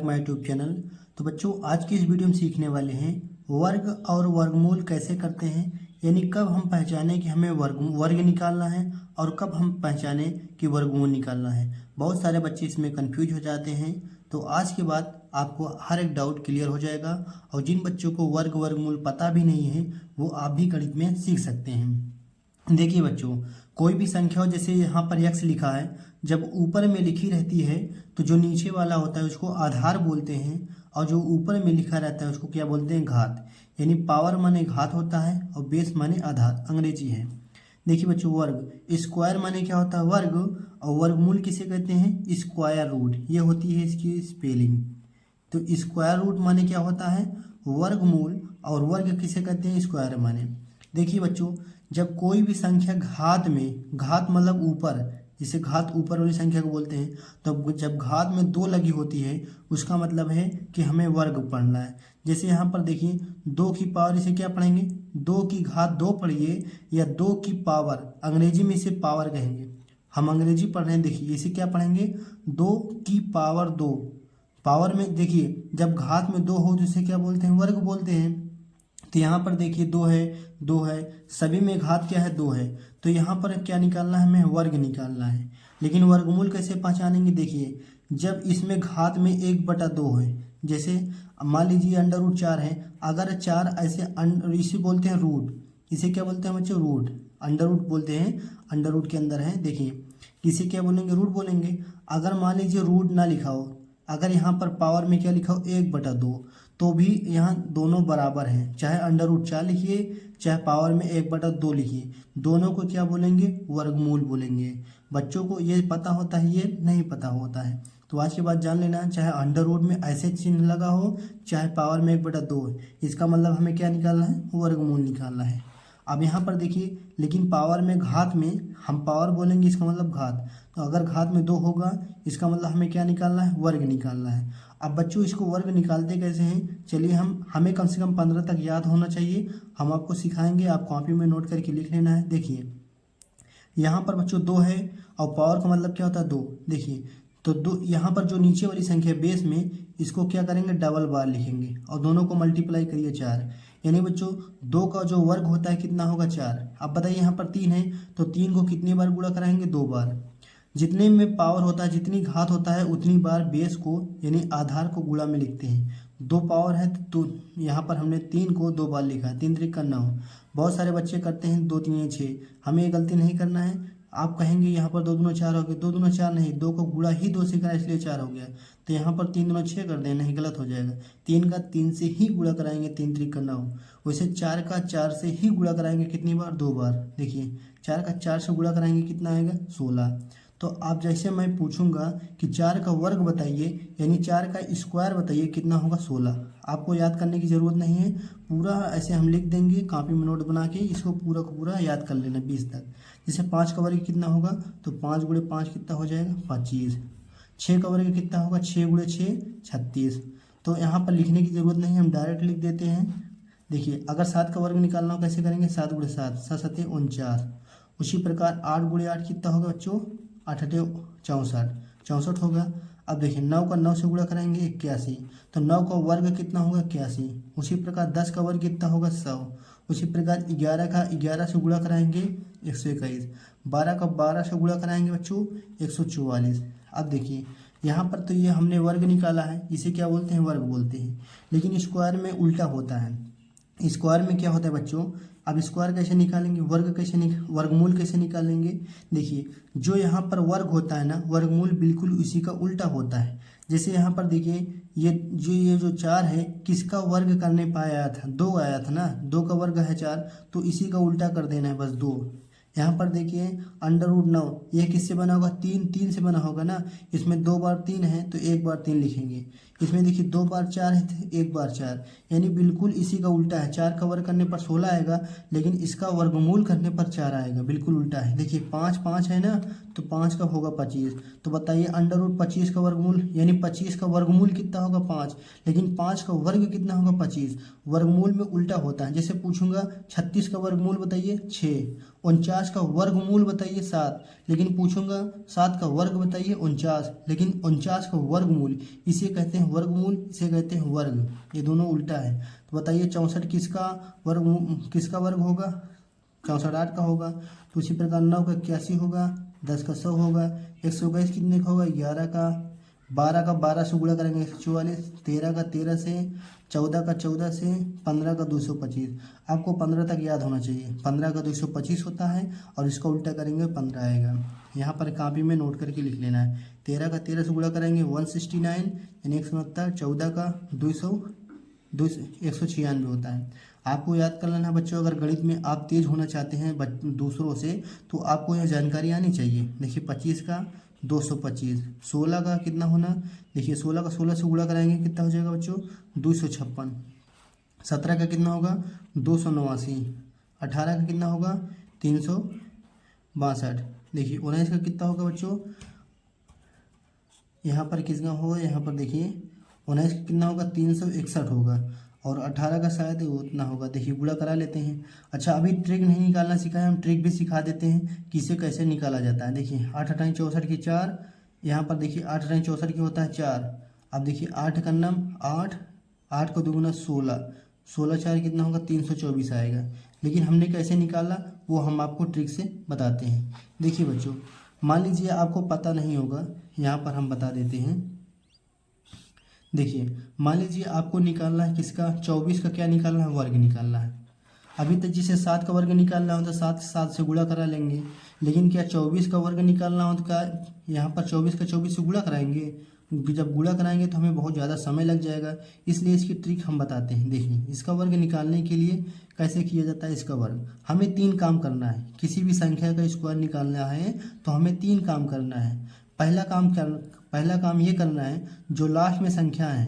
My YouTube channel. तो बच्चों आज की इस वीडियो में सीखने वाले हैं वर्ग और वर्गमूल कैसे करते हैं, यानी कब हम पहचानें कि हमें वर्ग निकालना है और कब हम पहचानें कि वर्गमूल निकालना है। बहुत सारे बच्चे इसमें कंफ्यूज हो जाते हैं, तो आज के बाद आपको हर एक डाउट क्लियर हो जाएगा और जिन बच्चों को वर्गमूल पता भी नहीं है वो आप भी गणित में सीख सकते हैं। देखिए बच्चों, कोई भी संख्या हो, जैसे यहाँ पर x लिखा है, जब ऊपर में लिखी रहती है तो जो नीचे वाला होता है उसको आधार बोलते हैं और जो ऊपर में लिखा रहता है उसको क्या बोलते हैं, घात। यानी पावर माने घात होता है और बेस माने आधार, अंग्रेजी है। देखिए बच्चों, वर्ग स्क्वायर माने क्या होता है, वर्ग। और वर्गमूल किसे कहते हैं, स्क्वायर रूट, ये होती है इसकी स्पेलिंग। तो स्क्वायर रूट माने क्या होता है, वर्गमूल। और वर्ग किसे कहते हैं, स्क्वायर माने। देखिए बच्चों, जब कोई भी संख्या घात में, घात मतलब ऊपर, जिसे घात ऊपर वाली संख्या को बोलते हैं, तो जब घात में 2 लगी होती है उसका मतलब है कि हमें वर्ग पढ़ना है। जैसे यहाँ पर देखिए 2 की पावर, इसे क्या पढ़ेंगे, 2 की घात 2 पढ़िए, या 2 की पावर, अंग्रेजी में इसे पावर कहेंगे। हम अंग्रेजी पढ़ रहे हैं, देखिए इसे क्या पढ़ेंगे, 2 की पावर 2। पावर में देखिए जब घात में 2 हो तो इसे क्या बोलते हैं, वर्ग बोलते हैं। तो यहाँ पर देखिए 2 है, 2 है, सभी में घात क्या है, 2 है। तो यहाँ पर क्या निकालना है, हमें वर्ग निकालना है। लेकिन वर्गमूल कैसे पहचानेंगे, देखिए जब इसमें घात में 1/2 है, जैसे मान लीजिए √4 है, अगर 4 ऐसे इसे बोलते हैं रूट, इसे क्या बोलते हैं बच्चों, रूट, अंडर रूट बोलते हैं, अंडर रूट के अंदर है। देखिए इसे क्या बोलेंगे, रूट बोलेंगे। अगर मान लीजिए रूट ना लिखा हो, अगर यहाँ पर पावर में क्या लिखा हो, 1/2, तो भी यहाँ दोनों बराबर हैं, चाहे √4 लिखिए चाहे पावर में 1/2 लिखिए, दोनों को क्या बोलेंगे, वर्गमूल बोलेंगे। बच्चों को ये पता होता है, ये नहीं पता होता है, तो आज के बाद जान लेना, चाहे अंडर रूट में ऐसे चिन्ह लगा हो चाहे पावर में 1/2, इसका मतलब हमें क्या निकालना है, वर्गमूल निकालना है। अब यहाँ पर देखिए, लेकिन पावर में, घात में हम पावर बोलेंगे, इसका मतलब घात। तो अगर घात में 2 होगा इसका मतलब हमें क्या निकालना है, वर्ग निकालना है। अब बच्चों इसको वर्ग निकालते कैसे हैं, चलिए हमें कम से कम 15 तक याद होना चाहिए, हम आपको सिखाएंगे, आप कॉपी में नोट करके लिख लेना है। देखिए यहाँ पर बच्चों 2 है और पावर का मतलब क्या होता है, 2। देखिए तो 2, यहाँ पर जो नीचे वाली संख्या बेस में, इसको क्या करेंगे, डबल बार लिखेंगे और दोनों को मल्टीप्लाई करिए 4। यानी बच्चों 2 का जो वर्ग होता है कितना होगा, 4। अब बताइए यहाँ पर 3 है, तो 3 को कितनी बार गुणा कराएंगे, 2 बार। जितने में पावर होता है, जितनी घात होता है, उतनी बार बेस को यानी आधार को गुणा में लिखते हैं। 2 पावर है तो यहाँ पर हमने 3 को 2 बार लिखा है, 3 3 9। बहुत सारे बच्चे करते हैं 2 3 6, हमें ये गलती नहीं करना है। आप कहेंगे यहाँ पर 2 दूना 4 हो गया, 2 दूना 4 नहीं, 2 को गुणा ही 2 से करा इसलिए 4 हो गया। तो यहाँ पर 3 दूना 6 कर दें, नहीं गलत हो जाएगा। 3 का 3 से ही गुणा कराएंगे, 3 3 9। वैसे 4 का 4 से ही गुणा कराएंगे, कितनी बार, 2 बार। देखिए 4 का 4 से गुणा कराएंगे कितना आएगा, 16। तो आप जैसे मैं पूछूंगा कि 4 का वर्ग बताइए, यानी 4 का स्क्वायर बताइए, कितना होगा, 16। आपको याद करने की ज़रूरत नहीं है, पूरा ऐसे हम लिख देंगे कॉपी में नोट बना के, इसको पूरा का पूरा याद कर लेना 20 तक। जैसे 5 का वर्ग कितना होगा, तो 5 × 5 कितना हो जाएगा, 25। 6 का वर्ग कितना होगा, 6 × 6 36। तो यहाँ पर लिखने की ज़रूरत नहीं है, हम डायरेक्ट लिख देते हैं। देखिए अगर 7 का वर्ग निकालना हो कैसे करेंगे, 7 × 7, 7 7 49। उसी प्रकार 8 × 8 कितना होगा बच्चों, 8 8 64, 64 होगा। अब देखिए 9 का 9 से गुणा कराएंगे, 81। तो 9 का वर्ग कितना होगा, 81। उसी प्रकार 10 का वर्ग कितना होगा, 100। उसी प्रकार 11 का 11 से गुणा कराएंगे, 121। 12 का 12 से गुणा कराएंगे बच्चों, 144। अब देखिए यहाँ पर तो ये हमने वर्ग निकाला है, इसे क्या बोलते हैं, वर्ग बोलते हैं। लेकिन स्क्वायर में उल्टा होता है। स्क्वायर में क्या होता है बच्चों, अब स्क्वायर कैसे निकालेंगे, वर्गमूल कैसे निकालेंगे। देखिए जो यहाँ पर वर्ग होता है ना, वर्गमूल बिल्कुल उसी का उल्टा होता है। जैसे यहाँ पर देखिए ये जो 4 है, किसका वर्ग करने पे आया था, 2 आया था ना, 2 का वर्ग है 4, तो इसी का उल्टा कर देना है, बस 2। यहाँ पर देखिए √9, ये किससे बना होगा, 3 से बना होगा ना, इसमें 2 बार 3 है तो 1 बार 3 लिखेंगे। इसमें देखिए 2 बार 4 है तो 1 बार 4, यानी बिल्कुल इसी का उल्टा है। 4 का वर्ग करने पर 16 आएगा, लेकिन इसका वर्गमूल करने पर 4 आएगा, बिल्कुल उल्टा है। देखिए 5 5 है ना, तो 5 का होगा 25। तो बताइए √25 का वर्गमूल, यानी 25 का वर्गमूल कितना होगा, 5। लेकिन 5 का वर्ग कितना होगा, 25। वर्गमूल में उल्टा होता है। जैसे पूछूंगा 36 का वर्गमूल बताइए, 6। 49 का वर्गमूल बताइए 7, लेकिन पूछूंगा 7 का वर्ग बताइए 49, लेकिन 49 का वर्गमूल, इसे कहते हैं वर्गमूल, इसे कहते हैं वर्ग, ये दोनों उल्टा है। तो बताइए 64 किसका वर्ग होगा? 64 8 का होगा। तो उसी प्रकार 9 का 81 होगा, 10 का 100 होगा, 122 कितने का होगा? 11 का। 12 का 12 से गुणा करेंगे 144, 13 का 13 से, 14 का 14 से, 15 का 225। आपको 15 तक याद होना चाहिए। 15 का 225 होता है और इसका उल्टा करेंगे 15 आएगा। यहाँ पर कापी में नोट करके लिख लेना है। 13 का 13 से गुणा करेंगे 169 यानी 169, 14 का 196 होता है। आपको याद कर लेना बच्चों, अगर गणित में आप तेज होना चाहते हैं दूसरों से तो आपको यह जानकारी आनी चाहिए। देखिए 25 का 225, 16 का कितना होना? देखिए 16 का 16 से गुणा कराएंगे कितना हो जाएगा बच्चों? 256। 17 का कितना होगा? 289। 18 का कितना होगा? 362। देखिए 19 का कितना होगा बच्चों? यहाँ पर कितना होगा? यहाँ पर देखिए 19 का कितना होगा? 361 होगा। और 18 का शायद उतना होगा। देखिए गुणा करा लेते हैं। अच्छा अभी ट्रिक नहीं निकालना सीखा है, हम ट्रिक भी सिखा देते हैं कि इसे कैसे निकाला जाता है। देखिए 8 8 64 की 4, यहाँ पर देखिए 8 8 64 की होता है 4। अब देखिए 8 का नाम 8, 8 को दुगुना 16, 16 4 कितना होगा? 324 आएगा। लेकिन हमने कैसे निकाला वो हम आपको ट्रिक से बताते हैं। देखिए बच्चों, मान लीजिए आपको पता नहीं होगा, यहाँ पर हम बता देते हैं। देखिए मान लीजिए आपको निकालना है किसका? 24 का क्या निकालना है? वर्ग निकालना है। अभी तक जिसे 7 का वर्ग निकालना हो तो 7 से गुणा करा लेंगे, लेकिन क्या 24 का वर्ग निकालना हो तो क्या यहाँ पर 24 का 24 से गुणा कराएंगे? जब गुणा कराएंगे तो हमें बहुत ज़्यादा समय लग जाएगा, इसलिए इसकी ट्रिक हम बताते हैं। देखिए इसका वर्ग निकालने के लिए कैसे किया जाता है इसका वर्ग? हमें 3 काम करना है। किसी भी संख्या का स्क्वायर निकालना है तो हमें 3 काम करना है। पहला काम ये करना है, जो लास्ट में संख्या है,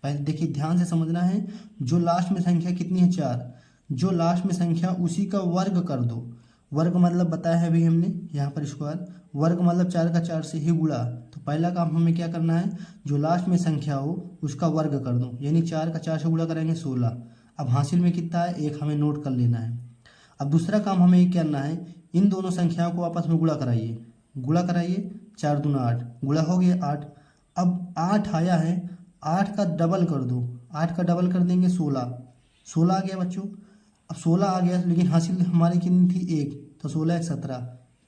पहले देखिए ध्यान से समझना है, जो लास्ट में संख्या कितनी है? 4, जो लास्ट में संख्या उसी का वर्ग कर दो। वर्ग मतलब बताया है अभी हमने यहाँ पर स्क्वायर, वर्ग मतलब 4 का 4 से ही गुणा। तो पहला काम हमें क्या करना है, जो लास्ट में संख्या हो उसका वर्ग कर दो, यानी 4 का 4 से गुणा करेंगे 16। अब हासिल में कितना है? 1 हमें नोट कर लेना है। अब दूसरा काम हमें ये करना है, इन दोनों संख्याओं को आपस में गुणा कराइए। 4 दूना 8, गुणा हो गया 8। अब 8 आया है, 8 का डबल कर दो, 8 का डबल कर देंगे 16, 16 आ गया बच्चों। अब 16 आ गया, लेकिन हासिल हमारी कितनी थी? 1, तो 16 1 17,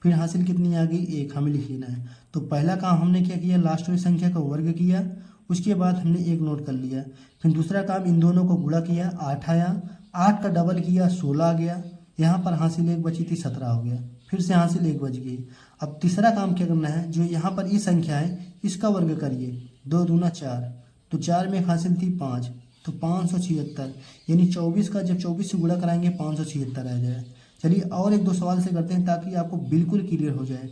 फिर हासिल कितनी आ गई? 1, हमें लिख लेना है। तो पहला काम हमने क्या किया? लास्ट वाली संख्या का वर्ग किया, उसके बाद हमने 1 नोट कर लिया। फिर दूसरा काम इन दोनों को गुणा किया, 8 आया, 8 का डबल किया 16 आ गया, यहाँ पर हासिल 1 बची थी 17 हो गया, फिर से हासिल 1 बच गई। अब तीसरा काम क्या करना है, जो यहाँ पर ये संख्या है इसका वर्ग करिए। 2 दूना 4, तो 4 में हासिल थी 5, तो 576, यानी 24 का जब 24 से गुणा कराएंगे 576 आ जाए। चलिए और 1 2 सवाल से करते हैं ताकि आपको बिल्कुल क्लियर हो जाए।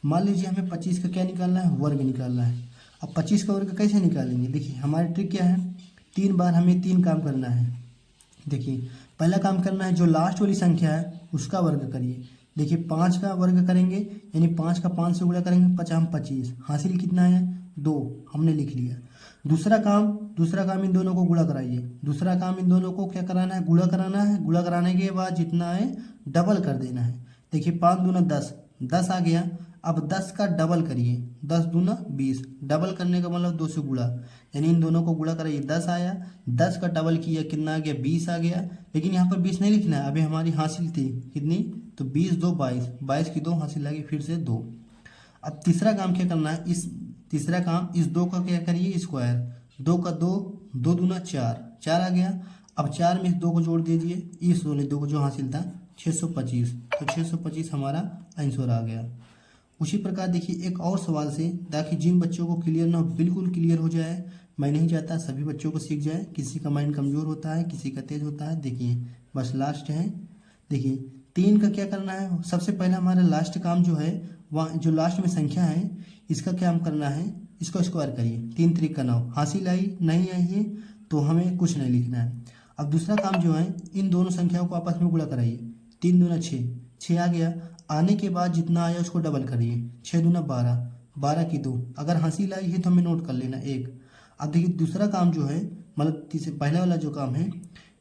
मान लीजिए हमें 25 का क्या निकालना है? वर्ग निकालना है। अब 25 का वर्ग कैसे निकालेंगे? देखिए हमारी ट्रिक क्या है, 3 बार हमें 3 काम करना है। देखिए पहला काम करना है, जो लास्ट वाली संख्या है उसका वर्ग करिए। देखिए 5 का वर्ग करेंगे, यानी 5 का 5 से गुणा करेंगे 5 25, हासिल कितना है? 2, हमने लिख लिया। दूसरा काम इन दोनों को गुणा कराइए। दूसरा काम इन दोनों को क्या कराना है? गुणा कराना है। गुणा कराने के बाद जितना है डबल कर देना है। देखिए 5 दूना 10, 10 आ गया। अब 10 का डबल करिए, 10 दूना 20, डबल करने का मतलब 2 से गुणा, यानी इन दोनों को गुणा कराइए। 10 आया, 10 का डबल किया कितना आ गया? 20 आ गया। लेकिन यहाँ पर 20 नहीं लिखना है, अभी हमारी हासिल थी कितनी? तो 20 2 22, 22 की 2 हासिल आ गई, फिर से 2। अब तीसरा काम क्या करना है, इस 2 का क्या करिए? स्क्वायर। 2 का 2, 2 दूना 4, 4 आ गया। अब 4 में इस 2 को जोड़ दीजिए, इस 2 को जो हासिल था 625, तो 625 हमारा आंसर आ गया। उसी प्रकार देखिए एक और सवाल से, ताकि जिन बच्चों को क्लियर ना हो बिल्कुल क्लियर हो जाए। मैं नहीं चाहता सभी बच्चों को सीख जाए, किसी का माइंड कमज़ोर होता है, किसी का तेज होता है। देखिए बस लास्ट है। देखिए 3 का क्या करना है? सबसे पहले हमारा लास्ट काम जो है, वहाँ जो लास्ट में संख्या है इसका क्या हम करना है? इसको स्क्वायर करिए। 3 3 का 9, हासिल आई नहीं आई है तो हमें कुछ नहीं लिखना है। अब दूसरा काम जो है, इन दोनों संख्याओं को आपस में गुणा कराइए। 3 दूना 6, 6 आ गया। आने के बाद जितना आया उसको डबल करिए। 6 दूना 12, 12 की 2, अगर हासिल आई है तो हमें नोट कर लेना 1। अब देखिए दूसरा काम जो है, मतलब पहला वाला जो काम है,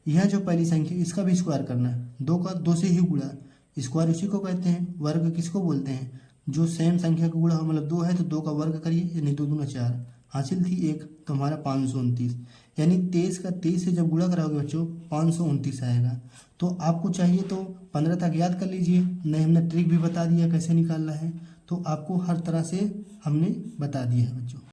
यह जो पहली संख्या इसका भी स्क्वायर करना है। 2 का 2 से ही गुणा, स्क्वायर उसी को कहते हैं। वर्ग किसको बोलते हैं? जो सेम संख्या का गुणा हो, मतलब 2 है तो 2 का वर्ग करिए, यानी 2 दूना 4, हासिल थी 1, तो हमारा 529, यानी 23 का 23 से जब गुणा कराओगे बच्चों 529 आएगा। तो आपको चाहिए तो 15 तक याद कर लीजिए, नहीं हमने ट्रिक भी बता दिया कैसे निकालना है, तो आपको हर तरह से हमने बता दिया है बच्चों।